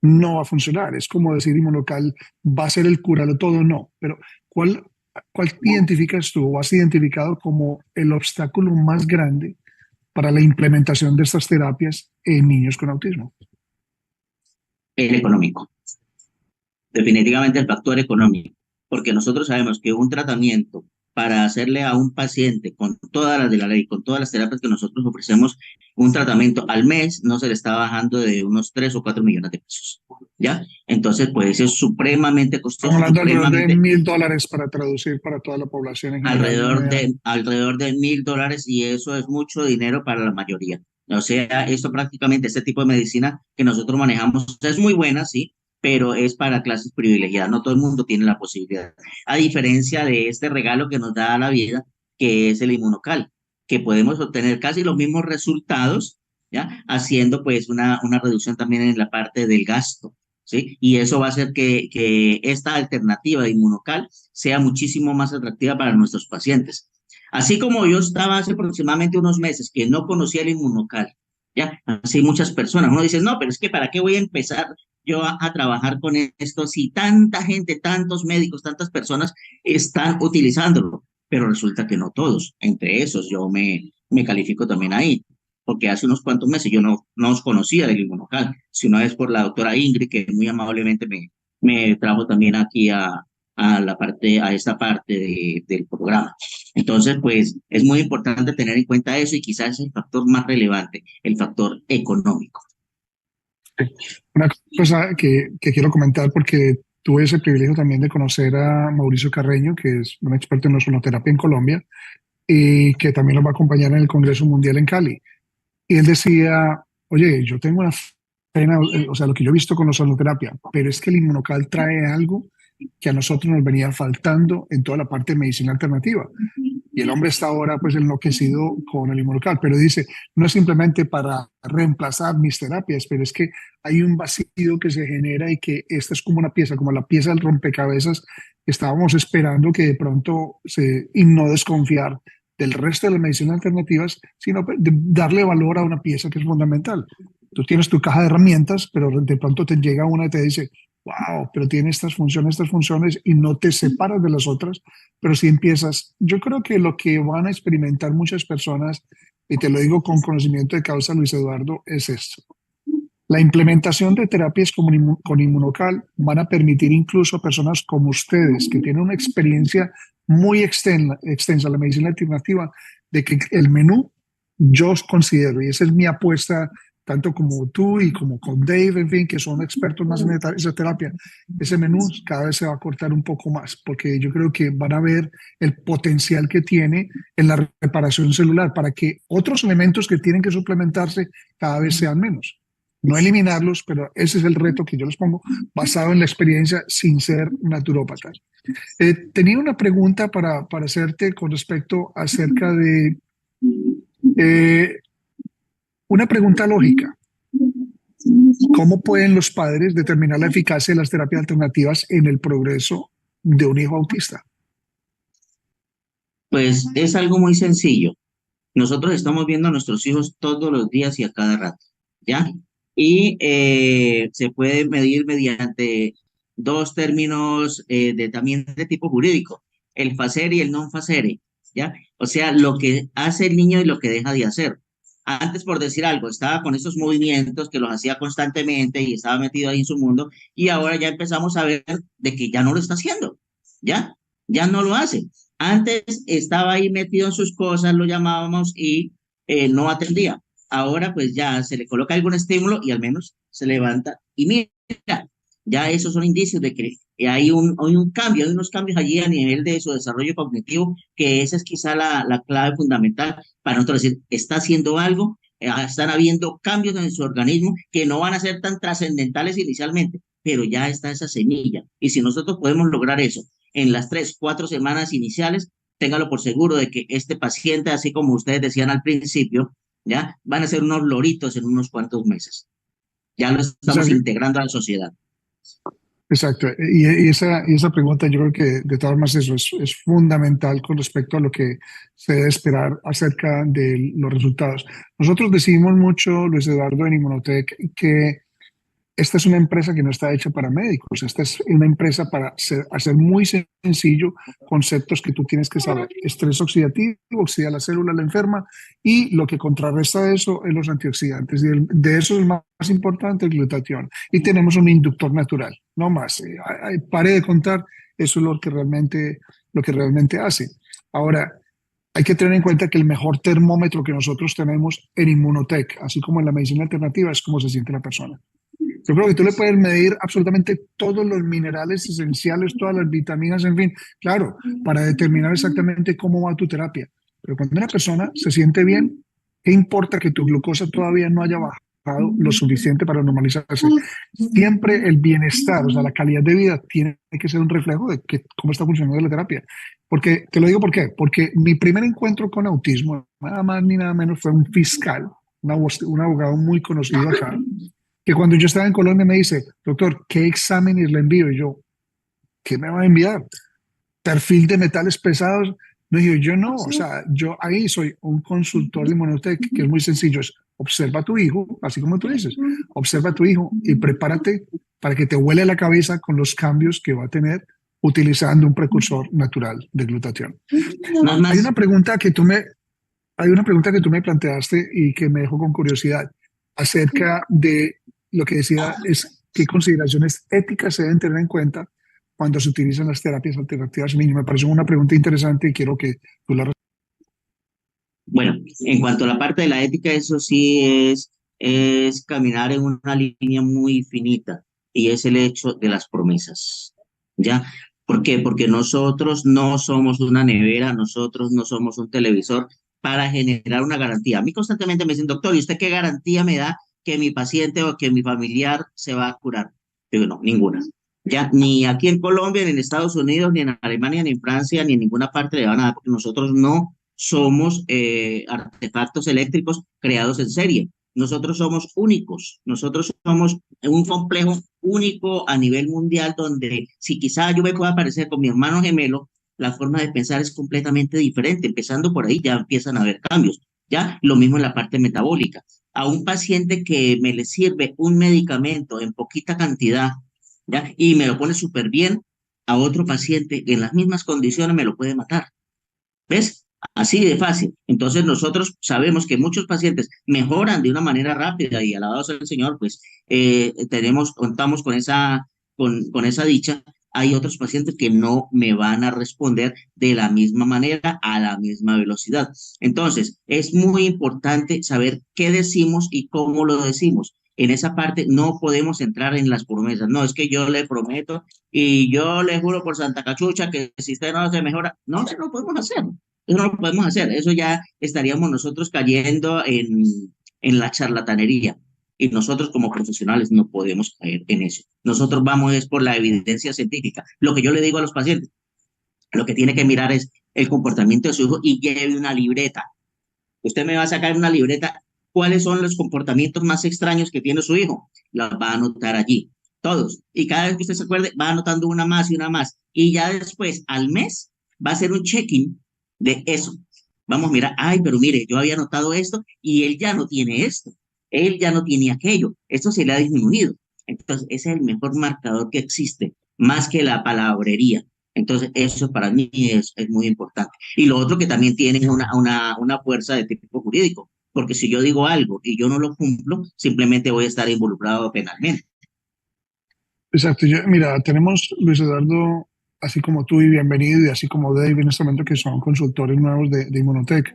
no va a funcionar. Es como decir inmunocal va a ser el curarlo todo, no. Pero ¿cuál, cuál identificas tú o has identificado como el obstáculo más grande para la implementación de estas terapias en niños con autismo? El económico. Definitivamente el factor económico, porque nosotros sabemos que un tratamiento para hacerle a un paciente con todas las de la ley, con todas las terapias que nosotros ofrecemos, un tratamiento al mes no se le está bajando de unos 3 o 4 millones de pesos, ¿ya? Entonces, pues es supremamente Estamos costoso, hablando alrededor de supremamente $1.000 para traducir para toda la población en general. alrededor de $1.000 y eso es mucho dinero para la mayoría. O sea, esto prácticamente, este tipo de medicina que nosotros manejamos es muy buena, sí, pero es para clases privilegiadas. No todo el mundo tiene la posibilidad. A diferencia de este regalo que nos da la vida, que es el inmunocal, que podemos obtener casi los mismos resultados, ¿ya? Haciendo pues una reducción también en la parte del gasto. ¿Sí? Y eso va a hacer que esta alternativa de inmunocal sea muchísimo más atractiva para nuestros pacientes. Así como yo estaba hace aproximadamente unos meses que no conocía el inmunocal, ya, así muchas personas, uno dice, no, pero es que ¿para qué voy a empezar yo a trabajar con esto si tanta gente, tantos médicos, tantas personas están utilizándolo? Pero resulta que no todos, entre esos yo me califico también ahí, porque hace unos cuantos meses yo no os conocía del inmunocal, sino es por la doctora Ingrid que muy amablemente me trajo también aquí a esta parte del programa. Entonces, pues es muy importante tener en cuenta eso y quizás es el factor más relevante, el factor económico. Una cosa que quiero comentar porque tuve ese privilegio también de conocer a Mauricio Carreño, que es un experto en ozonoterapia en Colombia y que también nos va a acompañar en el Congreso Mundial en Cali. Y él decía, oye, yo tengo una pena, o sea, lo que yo he visto con la ozonoterapia, pero es que el inmunocal trae algo que a nosotros nos venía faltando en toda la parte de medicina alternativa. Y el hombre está ahora pues enloquecido con el inmunocal, pero dice, no es simplemente para reemplazar mis terapias, pero es que hay un vacío que se genera y que esta es como una pieza, como la pieza del rompecabezas que estábamos esperando que de pronto y no desconfiar del resto de las medicinas alternativas, sino de darle valor a una pieza que es fundamental. Tú tienes tu caja de herramientas, pero de pronto te llega una y te dice, wow, pero tiene estas funciones y no te separas de las otras, pero si empiezas, yo creo que lo que van a experimentar muchas personas, y te lo digo con conocimiento de causa, Luis Eduardo, es esto. La implementación de terapias con inmunocal van a permitir incluso a personas como ustedes, que tienen una experiencia muy extensa en la medicina alternativa, de que el menú, yo considero, y esa es mi apuesta, tanto como tú y como con Dave, en fin, que son expertos más en esa terapia, ese menú cada vez se va a cortar un poco más, porque yo creo que van a ver el potencial que tiene en la reparación celular para que otros elementos que tienen que suplementarse cada vez sean menos. No eliminarlos, pero ese es el reto que yo les pongo basado en la experiencia sin ser naturópata. Tenía una pregunta para hacerte con respecto acerca de eh, una pregunta lógica. ¿Cómo pueden los padres determinar la eficacia de las terapias alternativas en el progreso de un hijo autista? Pues es algo muy sencillo. Nosotros estamos viendo a nuestros hijos todos los días y a cada rato, ¿ya? Y se puede medir mediante dos términos también de tipo jurídico, el facere y el non facere, ¿ya? O sea, lo que hace el niño y lo que deja de hacer. Antes, por decir algo, estaba con esos movimientos que los hacía constantemente y estaba metido ahí en su mundo, y ahora ya empezamos a ver de que ya no lo está haciendo, ¿ya? Ya no lo hace. Antes estaba ahí metido en sus cosas, lo llamábamos y no atendía. Ahora pues ya se le coloca algún estímulo y al menos se levanta y mira, ya esos son indicios de que hay un cambio, hay unos cambios allí a nivel de su desarrollo cognitivo, que esa es quizá la clave fundamental para nosotros decir, está haciendo algo están habiendo cambios en su organismo que no van a ser tan trascendentales inicialmente, pero ya está esa semilla. Y si nosotros podemos lograr eso en las 3, 4 semanas iniciales, téngalo por seguro de que este paciente, así como ustedes decían al principio, ya van a ser unos loritos en unos cuantos meses. Ya lo estamos Exacto, integrando a la sociedad. exacto. Y esa pregunta yo creo que de todas formas eso es fundamental con respecto a lo que se debe esperar acerca de los resultados. Nosotros decimos mucho, Luis Eduardo, en Inmunotech, que esta es una empresa que no está hecha para médicos, esta es una empresa para hacer muy sencillo conceptos que tú tienes que saber. Estrés oxidativo, oxida la célula, la enferma, y lo que contrarresta eso es los antioxidantes. Y de eso es más importante el glutatión. Y tenemos un inductor natural, no más. Pare de contar, eso es lo que realmente hace. Ahora, hay que tener en cuenta que el mejor termómetro que nosotros tenemos en Inmunotech, así como en la medicina alternativa, es cómo se siente la persona. Yo creo que tú le puedes medir absolutamente todos los minerales esenciales, todas las vitaminas, en fin, claro, para determinar exactamente cómo va tu terapia. Pero cuando una persona se siente bien, ¿qué importa que tu glucosa todavía no haya bajado lo suficiente para normalizarse? Siempre el bienestar, o sea, la calidad de vida tiene que ser un reflejo de cómo está funcionando la terapia. Porque, te lo digo por qué, porque mi primer encuentro con autismo, nada más ni nada menos, fue un fiscal, un abogado muy conocido acá, que cuando yo estaba en Colombia me dice, doctor, ¿qué exámenes le envío? Y yo, ¿qué me va a enviar? ¿Perfil de metales pesados? No, yo no, o sea, yo ahí soy un consultor de Inmunotech, que es muy sencillo, es observa a tu hijo, así como tú dices, observa a tu hijo y prepárate para que te huele la cabeza con los cambios que va a tener utilizando un precursor natural de glutatión. No es Hay más, una pregunta que tú me, hay una pregunta que tú me planteaste y que me dejó con curiosidad acerca de lo que decía es qué consideraciones éticas se deben tener en cuenta cuando se utilizan las terapias alternativas en niños. Me parece una pregunta interesante y quiero que tú la respondas. bueno, en cuanto a la parte de la ética, eso sí es caminar en una línea muy finita y es el hecho de las promesas. ¿Ya? ¿Por qué? Porque nosotros no somos una nevera, nosotros no somos un televisor para generar una garantía. A mí constantemente me dicen, doctor, ¿y usted qué garantía me da que mi paciente o que mi familiar se va a curar? Digo, no, ninguna. Ya, ni aquí en Colombia, ni en Estados Unidos, ni en Alemania, ni en Francia, ni en ninguna parte le van a dar, porque nosotros no somos artefactos eléctricos creados en serie. Nosotros somos únicos, nosotros somos un complejo único a nivel mundial donde si quizá yo me pueda parecer con mi hermano gemelo, la forma de pensar es completamente diferente. Empezando por ahí ya empiezan a haber cambios. Ya lo mismo en la parte metabólica. A un paciente que me le sirve un medicamento en poquita cantidad, ¿ya? Y me lo pone súper bien, a otro paciente en las mismas condiciones me lo puede matar. ¿Ves? Así de fácil. Entonces nosotros sabemos que muchos pacientes mejoran de una manera rápida y alabados sea el Señor, pues contamos con esa dicha. Hay otros pacientes que no me van a responder de la misma manera, a la misma velocidad. Entonces, es muy importante saber qué decimos y cómo lo decimos. En esa parte no podemos entrar en las promesas. No, es que yo le prometo y yo le juro por Santa Cachucha que si usted no se mejora, no, eso no podemos hacer. Eso no lo podemos hacer. Eso ya estaríamos nosotros cayendo en la charlatanería. Y nosotros como profesionales no podemos caer en eso. Nosotros vamos es por la evidencia científica. Lo que yo le digo a los pacientes, lo que tiene que mirar es el comportamiento de su hijo y lleve una libreta. Usted me va a sacar una libreta cuáles son los comportamientos más extraños que tiene su hijo. Los va a anotar allí, todos. Y cada vez que usted se acuerde, va anotando una más y una más. Y ya después, al mes, va a hacer un check-in de eso. Vamos a mirar, ay, pero mire, yo había anotado esto y él ya no tiene esto. Él ya no tiene aquello. Esto se le ha disminuido. Entonces, ese es el mejor marcador que existe, más que la palabrería. Entonces, eso para mí es muy importante. Y lo otro que también tiene una fuerza de tipo jurídico, porque si yo digo algo y yo no lo cumplo, simplemente voy a estar involucrado penalmente. Exacto. Mira, tenemos Luis Eduardo, así como tú y bienvenido, y así como Dave en este momento, que son consultores nuevos de Inmunotech.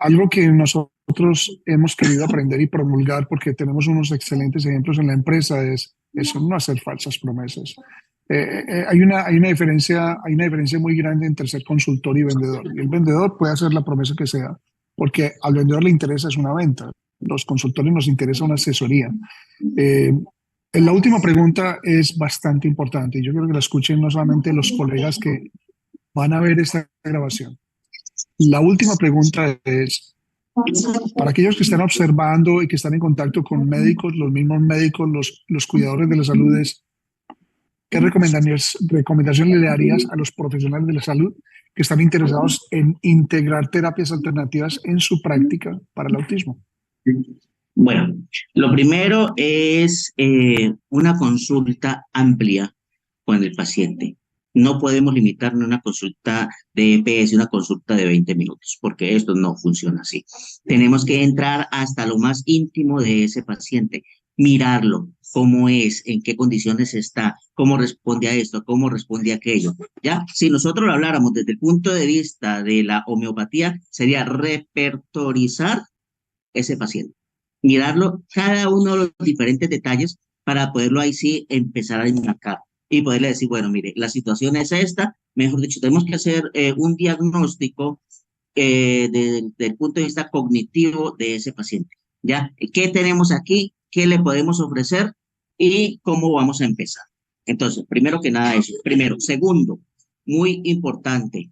Algo que nosotros hemos querido aprender y promulgar, porque tenemos unos excelentes ejemplos en la empresa, es eso, no hacer falsas promesas. Hay una diferencia muy grande entre ser consultor y vendedor. Y el vendedor puede hacer la promesa que sea, porque al vendedor le interesa es una venta. los consultores nos interesa una asesoría. Eh, la última pregunta es bastante importante y yo quiero que la escuchen no solamente los colegas que van a ver esta grabación. La última pregunta es, para aquellos que están observando y que están en contacto con médicos, los mismos médicos, los cuidadores de la salud, es, ¿qué recomendaciones le darías a los profesionales de la salud que están interesados en integrar terapias alternativas en su práctica para el autismo? Bueno, lo primero es una consulta amplia con el paciente. No podemos limitarnos a una consulta de EPS, una consulta de 20 minutos, porque esto no funciona así. Tenemos que entrar hasta lo más íntimo de ese paciente, mirarlo, cómo es, en qué condiciones está, cómo responde a esto, cómo responde a aquello. ¿Ya? Si nosotros lo habláramos desde el punto de vista de la homeopatía, sería repertorizar ese paciente, mirarlo cada uno de los diferentes detalles para poderlo ahí sí empezar a enmarcar y poderle decir, bueno, mire, la situación es esta, mejor dicho, tenemos que hacer un diagnóstico desde el punto de vista cognitivo de ese paciente, ¿ya? ¿Qué tenemos aquí? ¿Qué le podemos ofrecer? ¿Y cómo vamos a empezar? Entonces, primero que nada eso. Primero. Segundo, muy importante,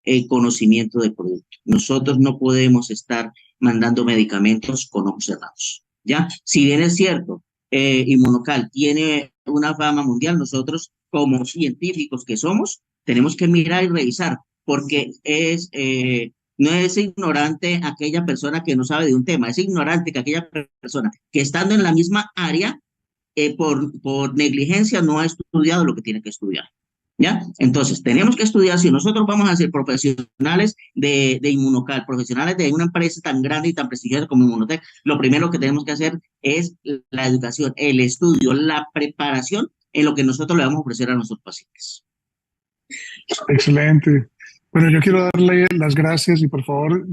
el conocimiento del producto. Nosotros no podemos estar mandando medicamentos con ojos cerrados, ¿ya? Si bien es cierto, Inmunocal tiene una fama mundial, nosotros como científicos que somos, tenemos que mirar y revisar, porque no es ignorante aquella persona que no sabe de un tema, es ignorante que aquella persona que estando en la misma área, por negligencia no ha estudiado lo que tiene que estudiar. ¿Ya? Entonces, tenemos que estudiar, si nosotros vamos a ser profesionales de Inmunocal, profesionales de una empresa tan grande y tan prestigiosa como Inmunotech, lo primero que tenemos que hacer es la educación, el estudio, la preparación en lo que nosotros le vamos a ofrecer a nuestros pacientes. Excelente. Bueno, yo quiero darle las gracias y por favor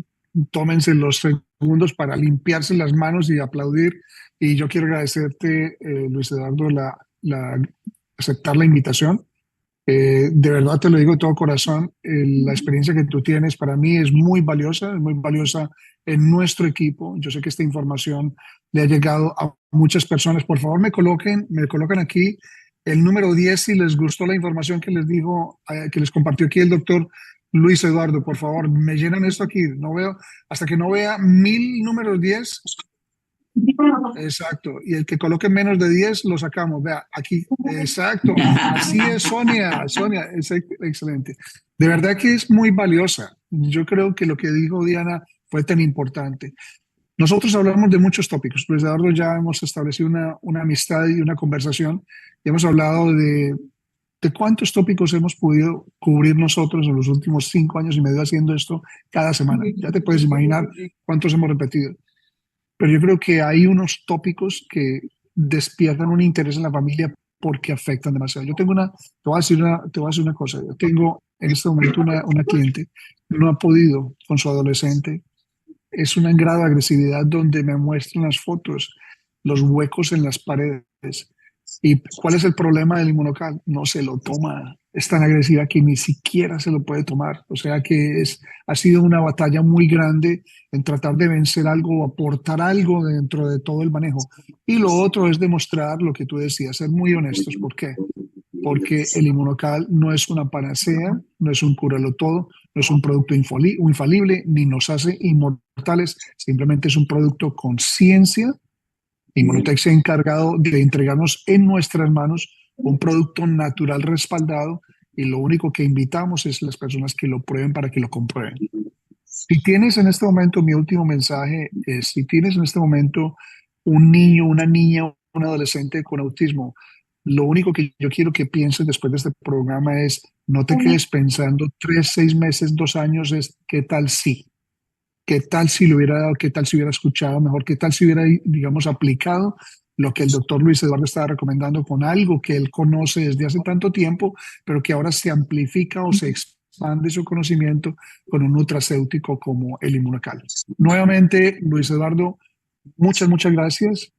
tómense los segundos para limpiarse las manos y aplaudir. Y yo quiero agradecerte, Luis Eduardo, aceptar la invitación. De verdad te lo digo de todo corazón, la experiencia que tú tienes para mí es muy valiosa en nuestro equipo. Yo sé que esta información le ha llegado a muchas personas. Por favor, me colocan aquí el número 10 si les gustó la información que les dijo, que les compartió aquí el doctor Luis Eduardo. Por favor, me llenan esto aquí. No veo, hasta que no vea 1000 números 10. Exacto, y el que coloque menos de 10 lo sacamos. Vea, aquí, exacto, así es Sonia, es excelente. De verdad que es muy valiosa. Yo creo que lo que dijo Diana fue tan importante. Nosotros hablamos de muchos tópicos, pues Eduardo ya hemos establecido una amistad y una conversación, y hemos hablado de cuántos tópicos hemos podido cubrir nosotros en los últimos 5 años y medio haciendo esto cada semana. Ya te puedes imaginar cuántos hemos repetido. Pero yo creo que hay unos tópicos que despiertan un interés en la familia porque afectan demasiado. Te voy a decir una cosa. Yo tengo en este momento una cliente, no ha podido con su adolescente. Es un grado de agresividad donde me muestran las fotos, los huecos en las paredes. ¿Y cuál es el problema del Inmunocal? No se lo toma. Es tan agresiva que ni siquiera se lo puede tomar. O sea que ha sido una batalla muy grande en tratar de vencer algo o aportar algo dentro de todo el manejo. Y lo otro es demostrar lo que tú decías, ser muy honestos. ¿Por qué? Porque el Inmunocal no es una panacea, no es un cúralo todo, no es un producto infalible, ni nos hace inmortales, simplemente es un producto con ciencia. Inmunotech se ha encargado de entregarnos en nuestras manos un producto natural respaldado y lo único que invitamos es las personas que lo prueben para que lo comprueben. Si tienes en este momento, mi último mensaje es, si tienes en este momento un niño, una niña, un adolescente con autismo, lo único que yo quiero que pienses después de este programa es, no te quedes pensando 3, 6 meses, 2 años, es ¿qué tal si? ¿Qué tal si lo hubiera dado? ¿Qué tal si hubiera escuchado mejor? ¿Qué tal si hubiera, digamos, aplicado lo que el doctor Luis Eduardo estaba recomendando con algo que él conoce desde hace tanto tiempo, pero que ahora se amplifica o se expande su conocimiento con un nutracéutico como el Inmunocal? Nuevamente, Luis Eduardo, muchas gracias.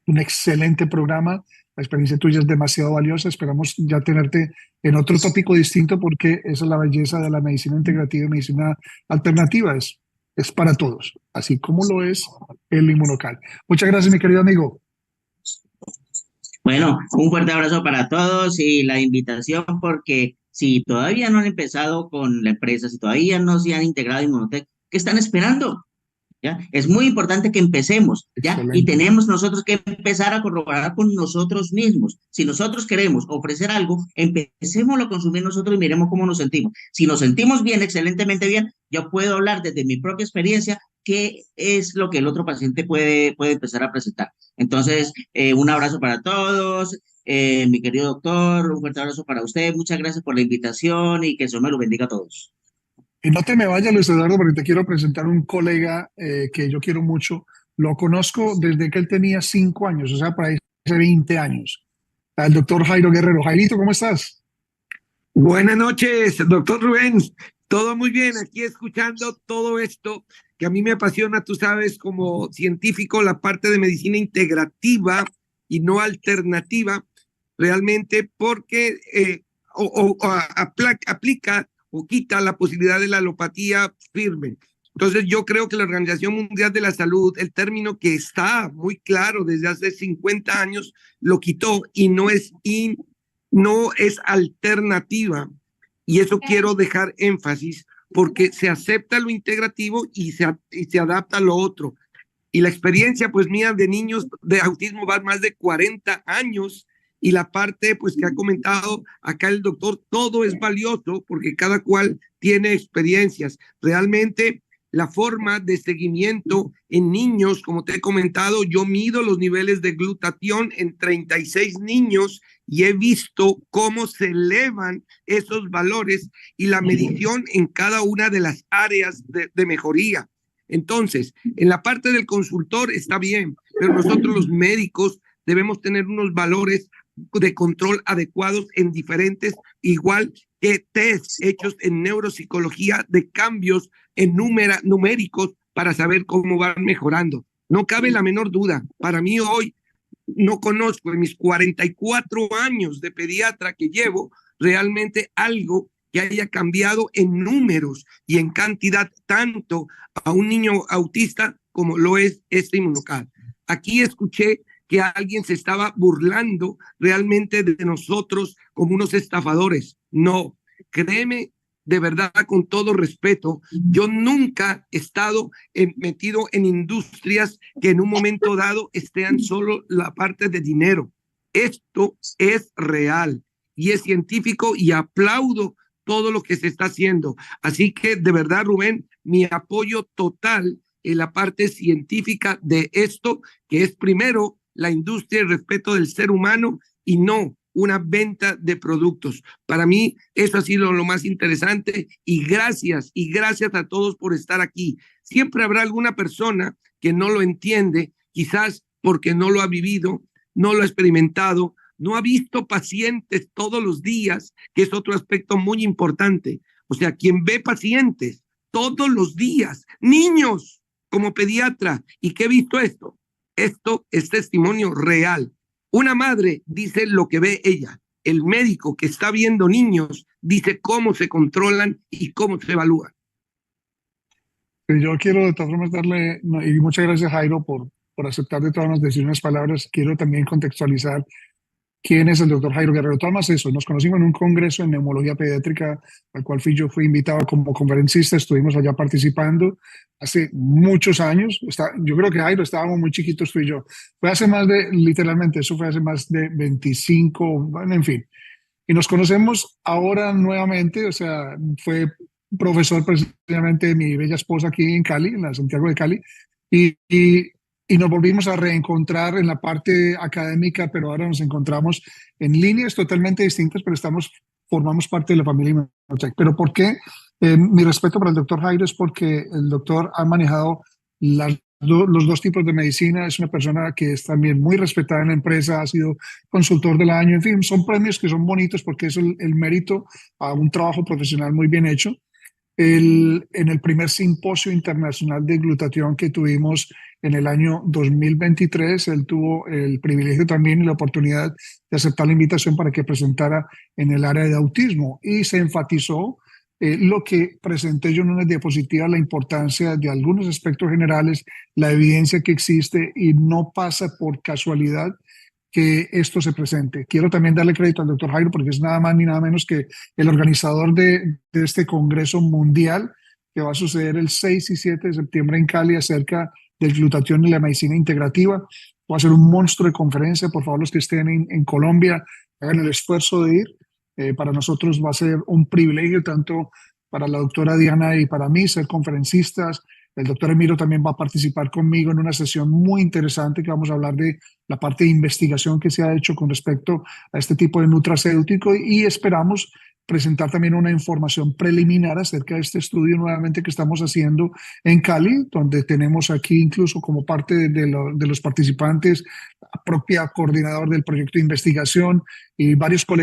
Un excelente programa. La experiencia tuya es demasiado valiosa. Esperamos ya tenerte en otro tópico distinto porque esa es la belleza de la medicina integrativa y medicina alternativa. Es es para todos, así como lo es el inmunocal. Muchas gracias, mi querido amigo. Bueno, un fuerte abrazo para todos y la invitación porque si todavía no han empezado con la empresa, si todavía no se han integrado en Inmunotech, ¿qué están esperando? ¿Ya? Es muy importante que empecemos, ¿ya? Y Excelente. tenemos nosotros que empezar a corroborar con nosotros mismos. Si nosotros queremos ofrecer algo, empecémoslo a consumir nosotros y miremos cómo nos sentimos. Si nos sentimos bien, excelentemente bien, yo puedo hablar desde mi propia experiencia qué es lo que el otro paciente puede empezar a presentar. Entonces, un abrazo para todos. Mi querido doctor, un fuerte abrazo para usted. Muchas gracias por la invitación y que el Señor me lo bendiga a todos. Y no te me vayas, Luis Eduardo, porque te quiero presentar un colega que yo quiero mucho. Lo conozco desde que él tenía 5 años, o sea, para ahí hace 20 años. El doctor Jairo Guerrero. Jairito, ¿cómo estás? Buenas noches, doctor Rubén. Todo muy bien, aquí escuchando todo esto que a mí me apasiona, tú sabes, como científico, la parte de medicina integrativa y no alternativa, realmente porque aplica o quita la posibilidad de la alopatía firme. Entonces yo creo que la Organización Mundial de la Salud, el término que está muy claro desde hace 50 años, lo quitó y no es alternativa. Y eso quiero dejar énfasis porque se acepta lo integrativo y se adapta a lo otro. Y la experiencia pues mía de niños de autismo va más de 40 años y la parte pues que ha comentado acá el doctor, todo es valioso porque cada cual tiene experiencias. Realmente la forma de seguimiento en niños, como te he comentado, yo mido los niveles de glutatión en 36 niños y he visto cómo se elevan esos valores y la medición en cada una de las áreas de mejoría. Entonces, en la parte del consultor está bien, pero nosotros los médicos debemos tener unos valores de control adecuados en diferentes, igual que test hechos en neuropsicología de cambios en numéricos para saber cómo van mejorando. No cabe la menor duda. Para mí hoy no conozco en mis 44 años de pediatra que llevo realmente algo que haya cambiado en números y en cantidad tanto a un niño autista como lo es este inmunocal. Aquí escuché que alguien se estaba burlando realmente de nosotros como unos estafadores. No, créeme, de verdad, con todo respeto, yo nunca he estado metido en industrias que en un momento dado estén solo la parte de dinero. Esto es real y es científico y aplaudo todo lo que se está haciendo. Así que, de verdad, Rubén, mi apoyo total en la parte científica de esto, que es primero la industria y el respeto del ser humano y no una venta de productos. Para mí eso ha sido lo más interesante y gracias a todos por estar aquí. Siempre habrá alguna persona que no lo entiende, quizás porque no lo ha vivido, no lo ha experimentado, no ha visto pacientes todos los días, que es otro aspecto muy importante. O sea, quien ve pacientes todos los días, niños como pediatra, ¿y qué he visto esto? Esto es testimonio real. Una madre dice lo que ve ella. El médico que está viendo niños dice cómo se controlan y cómo se evalúan. Yo quiero de todas formas darle, y muchas gracias Jairo por aceptar de todas las decir unas palabras. Quiero también contextualizar quién es el doctor Jairo Guerrero. Todo más eso, nos conocimos en un congreso en neumología pediátrica al cual fui invitado como conferencista, estuvimos allá participando hace muchos años. Yo creo que Jairo estábamos muy chiquitos tú y yo. Fue hace más literalmente, eso fue hace más de 25, bueno, en fin. Y nos conocemos ahora nuevamente, o sea, fue profesor precisamente de mi bella esposa aquí en Cali, en la Santiago de Cali, y nos volvimos a reencontrar en la parte académica, pero ahora nos encontramos en líneas totalmente distintas, pero formamos parte de la familia Inmunotech. ¿Pero por qué? Mi respeto para el doctor Jairo es porque el doctor ha manejado los dos tipos de medicina, es una persona que es también muy respetada en la empresa, ha sido consultor del año, en fin, son premios que son bonitos porque es el mérito a un trabajo profesional muy bien hecho. En el primer simposio internacional de glutatión que tuvimos en el año 2023, él tuvo el privilegio también y la oportunidad de aceptar la invitación para que presentara en el área de autismo y se enfatizó lo que presenté yo en una diapositiva, la importancia de algunos aspectos generales, la evidencia que existe y no pasa por casualidad que esto se presente. Quiero también darle crédito al doctor Jairo porque es nada más ni nada menos que el organizador de este Congreso Mundial que va a suceder el 6 y 7 de septiembre en Cali acerca del glutatión y la medicina integrativa. Va a ser un monstruo de conferencia. Por favor, los que estén en Colombia, hagan el esfuerzo de ir. Para nosotros va a ser un privilegio, tanto para la doctora Diana y para mí, ser conferencistas. El doctor Emiro también va a participar conmigo en una sesión muy interesante que vamos a hablar de la parte de investigación que se ha hecho con respecto a este tipo de nutracéutico y esperamos presentar también una información preliminar acerca de este estudio nuevamente que estamos haciendo en Cali, donde tenemos aquí incluso como parte de los participantes la propia coordinador del proyecto de investigación y varios colegas